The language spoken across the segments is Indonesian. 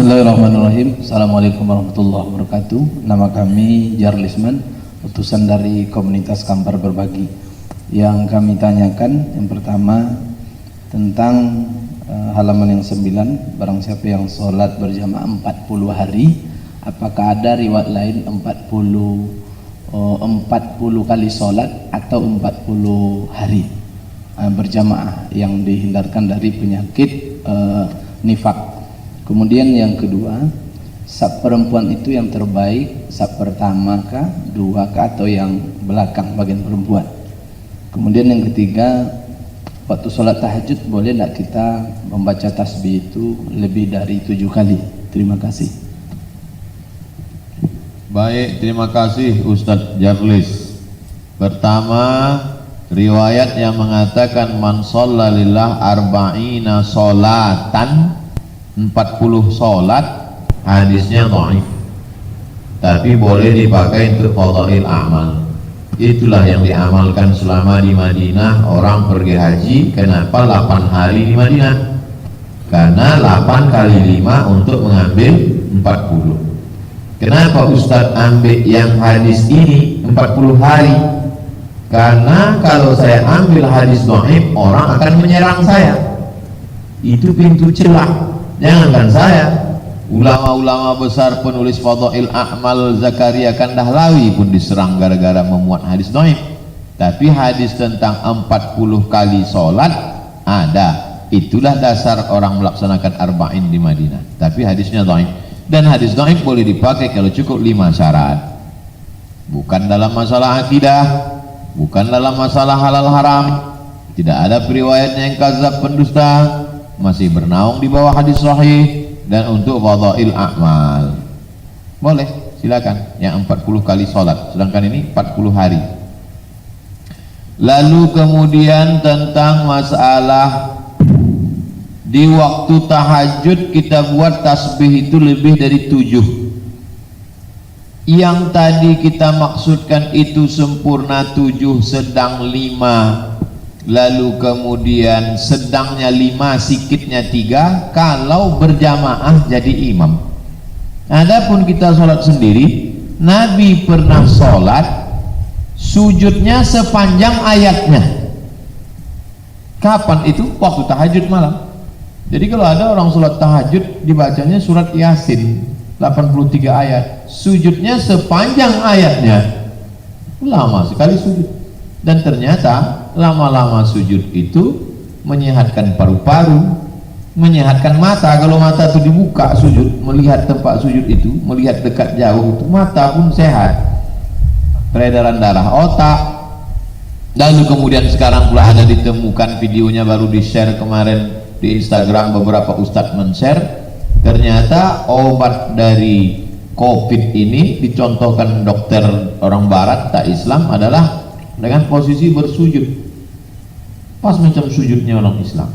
Bismillahirrahmanirrahim. Assalamualaikum warahmatullahi wabarakatuh. Nama kami Jarlisman, utusan dari komunitas Kampar Berbagi. Yang kami tanyakan yang pertama tentang halaman yang 9, barang siapa yang sholat berjamaah 40 hari, apakah ada riwayat lain 40 kali sholat atau 40 hari berjamaah yang dihindarkan dari penyakit nifak. Kemudian yang kedua, saf perempuan itu yang terbaik saf pertama kah, dua kah, atau yang belakang bagian perempuan. Kemudian yang ketiga, waktu sholat tahajud boleh tidak kita membaca tasbih itu lebih dari 7 kali? Terima kasih. Baik, terima kasih Ustadz Jarlis. Pertama, riwayat yang mengatakan man shalla lillah arba'ina sholatan, 40 sholat, hadisnya dhaif, tapi boleh dipakai untuk fadhail amal. Itulah yang diamalkan selama di Madinah orang pergi haji. Kenapa 8 hari di Madinah? Karena 8 kali 5 untuk mengambil 40. Kenapa Ustadz ambil yang hadis ini 40 hari? Karena kalau saya ambil hadis dhaif, orang akan menyerang saya. Itu pintu celah. Jangankan saya, ulama-ulama besar penulis fadhail a'mal Zakaria Kandahlawi pun diserang gara-gara memuat hadis dhaif. Tapi hadis tentang 40 kali sholat ada. Itulah dasar orang melaksanakan arba'in di Madinah. Tapi hadisnya dhaif. Dan hadis dhaif boleh dipakai kalau cukup 5 syarat. Bukan dalam masalah akidah, bukan dalam masalah halal haram, tidak ada periwayatnya yang kadzab pendusta, masih bernaung di bawah hadis sahih, dan untuk fadhail a'mal boleh, silakan yang 40 kali sholat, sedangkan ini 40 hari. Lalu kemudian tentang masalah di waktu tahajud kita buat tasbih itu lebih dari 7. Yang tadi kita maksudkan itu sempurna 7, sedang 5, lalu kemudian sedangnya 5, sikitnya 3 kalau berjamaah jadi imam. Adapun kita sholat sendiri, Nabi pernah sholat sujudnya sepanjang ayatnya. Kapan itu? Waktu tahajud malam. Jadi kalau ada orang sholat tahajud dibacanya surat Yasin 83 ayat, sujudnya sepanjang ayatnya, lama sekali sujud. Dan ternyata lama-lama sujud itu menyehatkan paru-paru, menyehatkan mata. Kalau mata itu dibuka sujud, melihat tempat sujud itu, melihat dekat jauh itu, mata pun sehat, peredaran darah otak. Lalu kemudian sekarang pula ada ditemukan videonya, baru di-share kemarin di Instagram, beberapa ustadz men-share, ternyata obat dari COVID ini dicontohkan dokter orang barat tak Islam adalah dengan posisi bersujud, pas macam sujudnya orang Islam,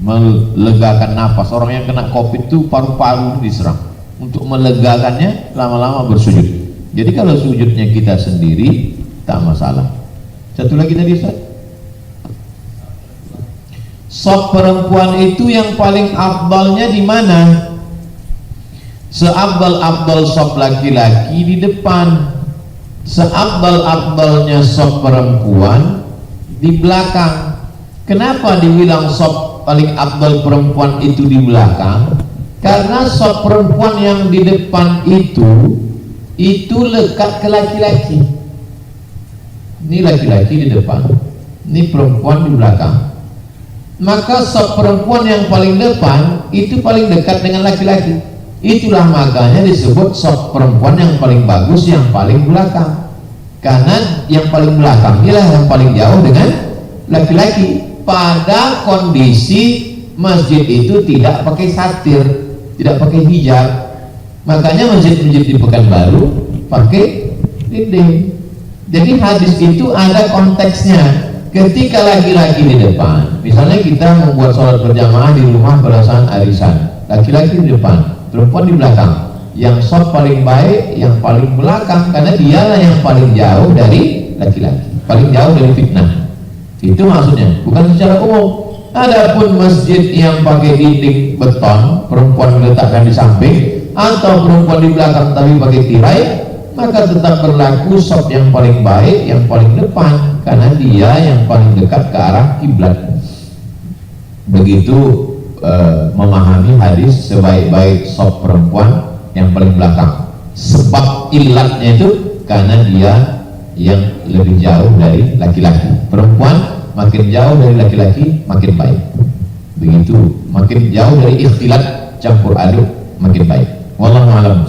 melegakan nafas. Orang yang kena COVID itu paru-paru diserang, untuk melegakannya lama-lama bersujud. Jadi kalau sujudnya kita sendiri tak masalah. Satu lagi tadi Ustaz, shaf perempuan itu yang paling afdalnya di mana? Seafdal-afdal shaf laki-laki di depan, seafdal-afdalnya shaf perempuan di belakang. Kenapa dibilang shaf paling afdal perempuan itu di belakang? Karena shaf perempuan yang di depan itu lekat ke laki-laki. Ini laki-laki di depan, ini perempuan di belakang. Maka shaf perempuan yang paling depan itu paling dekat dengan laki-laki. Itulah makanya disebut shaf perempuan yang paling bagus yang paling belakang, karena yang paling belakang inilah yang paling jauh dengan laki-laki. Pada kondisi masjid itu tidak pakai satir, tidak pakai hijab. Makanya masjid-masjid di Pekanbaru pakai dinding. Jadi hadis itu ada konteksnya. Ketika laki-laki di depan, misalnya kita membuat sholat berjamaah di rumah perasaan arisan, laki-laki di depan, perempuan di belakang. Yang shaf paling baik yang paling belakang, karena dialah yang paling jauh dari laki-laki, paling jauh dari fitnah. Itu maksudnya, bukan secara umum. Adapun masjid yang pakai dinding beton perempuan diletakkan di samping atau perempuan di belakang tapi pakai tirai, maka tetap berlaku sop yang paling baik, yang paling depan, karena dia yang paling dekat ke arah kiblat. Begitu memahami hadis sebaik-baik sop perempuan yang paling belakang. Sebab ilatnya itu karena dia yang lebih jauh dari laki-laki. Perempuan makin jauh dari laki-laki makin baik. Begitu, makin jauh dari ikhtilat campur aduk makin baik. Wallahu a'lam.